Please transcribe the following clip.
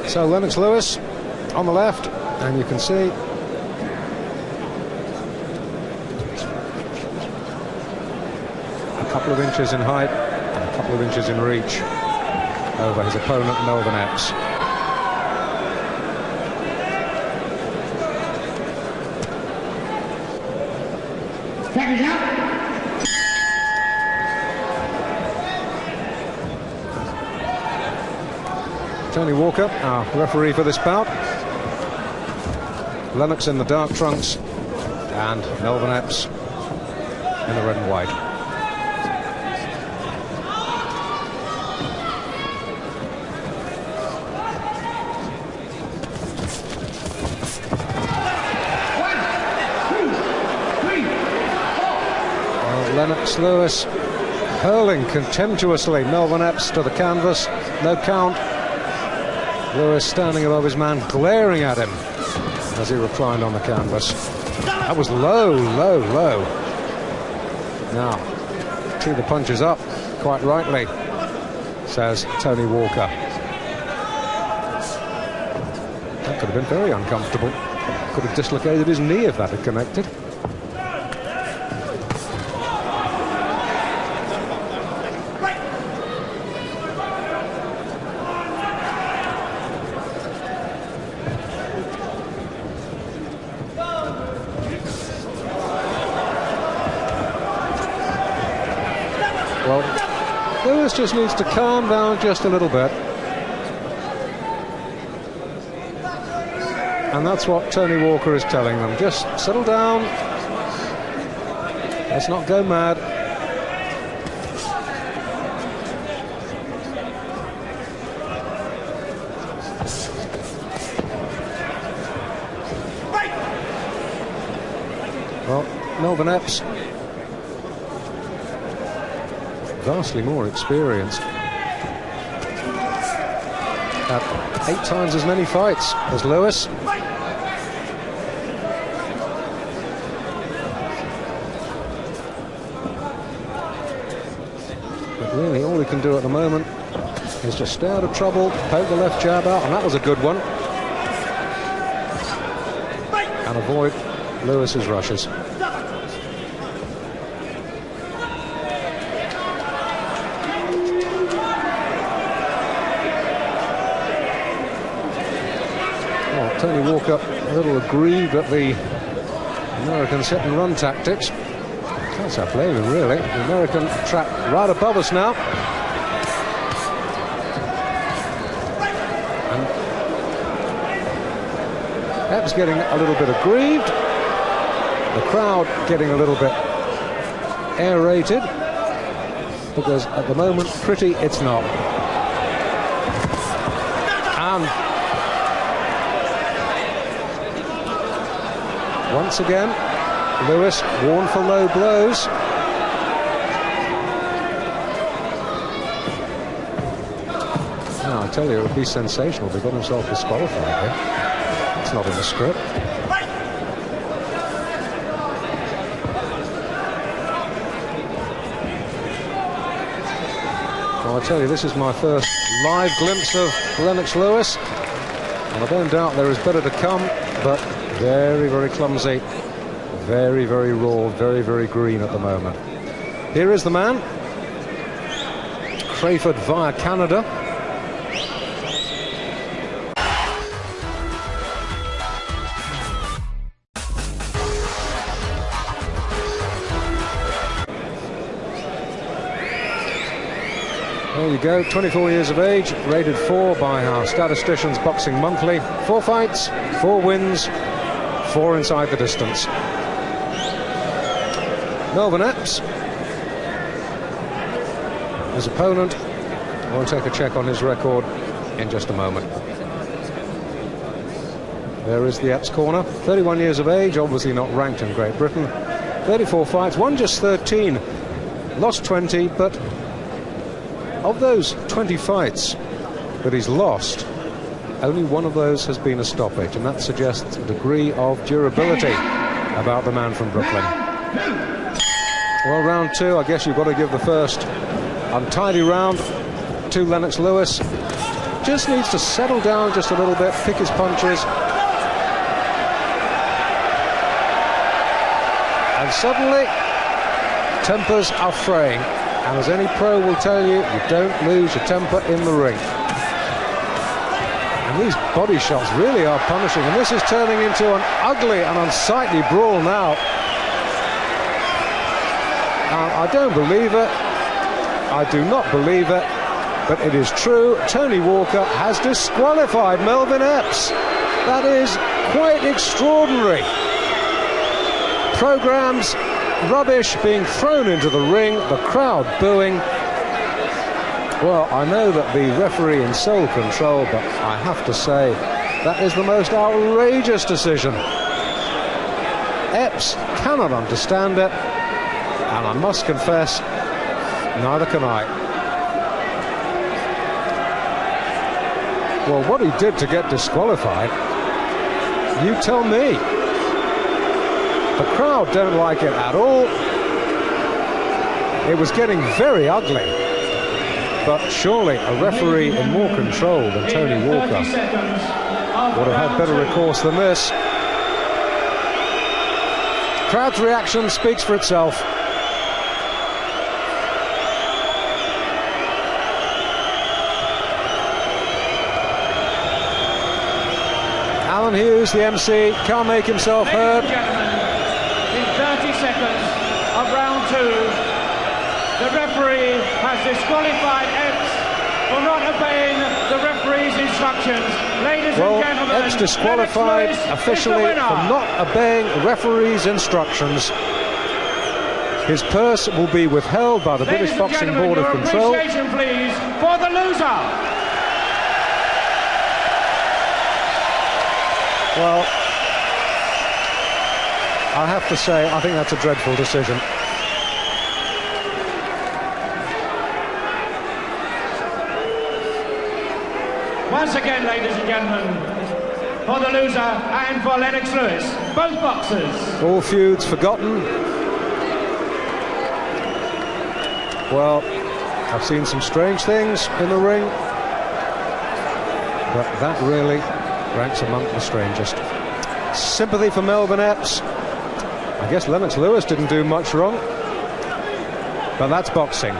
So Lennox Lewis on the left, and you can see a couple of inches in height and a couple of inches in reach over his opponent Melvin Epps. Tonie Walker, our referee for this bout. Lennox in the dark trunks and Melvin Epps in the red and white. Well, Lennox Lewis hurling contemptuously Melvin Epps to the canvas. No count. Lewis standing above his man, glaring at him as he reclined on the canvas. That was low, low, low. Now, tee the punches up, quite rightly, says Tonie Walker. That could have been very uncomfortable. Could have dislocated his knee if that had connected. Well, Lewis just needs to calm down just a little bit. And that's what Tonie Walker is telling them. Just settle down. Let's not go mad. Well, Melvin Epps, vastly more experienced. Had 8 times as many fights as Lewis. But really all he can do at the moment is just stay out of trouble, poke the left jab out, and that was a good one. And avoid Lewis's rushes. Tonie Walker a little aggrieved at the Americans' hit and run tactics. Can't say I blame him, really. The American trap right above us now. And Epps getting a little bit aggrieved. The crowd getting a little bit aerated. Because at the moment, pretty it's not. And once again, Lewis warned for low blows. Now, I tell you, it would be sensational if he got himself disqualified here. It's not in the script. Well, I tell you, this is my first live glimpse of Lennox Lewis, and I don't doubt there is better to come, but very, very clumsy, very, very raw, very, very green at the moment. Here is the man, Crayford via Canada. There you go, 24 years of age, rated 4 by our statisticians Boxing Monthly. 4 fights, 4 wins, 4 inside the distance. Melvin Epps, his opponent. We'll take a check on his record in just a moment. There is the Epps corner. 31 years of age, obviously not ranked in Great Britain. 34 fights, won just 13, lost 20, but of those 20 fights that he's lost, only one of those has been a stoppage, and that suggests a degree of durability about the man from Brooklyn. Well, round 2, I guess you've got to give the first untidy round to Lennox Lewis. just needs to settle down just a little bit, pick his punches. And suddenly, tempers are fraying. And as any pro will tell you, you don't lose your temper in the ring. And these body shots really are punishing. And this is turning into an ugly and unsightly brawl now. I don't believe it. I do not believe it. But it is true. Tony Walker has disqualified Melvin Epps. That is quite extraordinary. Programs, rubbish being thrown into the ring, the crowd booing. Well, I know that the referee in sole control, but I have to say that is the most outrageous decision. Epps cannot understand it, and I must confess, neither can I. Well, what he did to get disqualified, you tell me. The crowd don't like it at all. It was getting very ugly. But surely a referee in more control than Tony Walker would have had better recourse than this. Crowd's reaction speaks for itself. Alan Hughes, the MC, can't make himself heard. In 30 seconds of round 2, the referee has disqualified Epps for not obeying the referee's instructions. Ladies and gentlemen, Epps disqualified officially for not obeying the referee's instructions. His purse will be withheld by the British Boxing Board of Control. Appreciation, please, for the loser. Well, I have to say, I think that's a dreadful decision. Once again, ladies and gentlemen, for the loser and for Lennox Lewis, both boxers. All feuds forgotten. Well, I've seen some strange things in the ring, but that really ranks among the strangest. Sympathy for Melvin Epps. I guess Lennox Lewis didn't do much wrong, but that's boxing.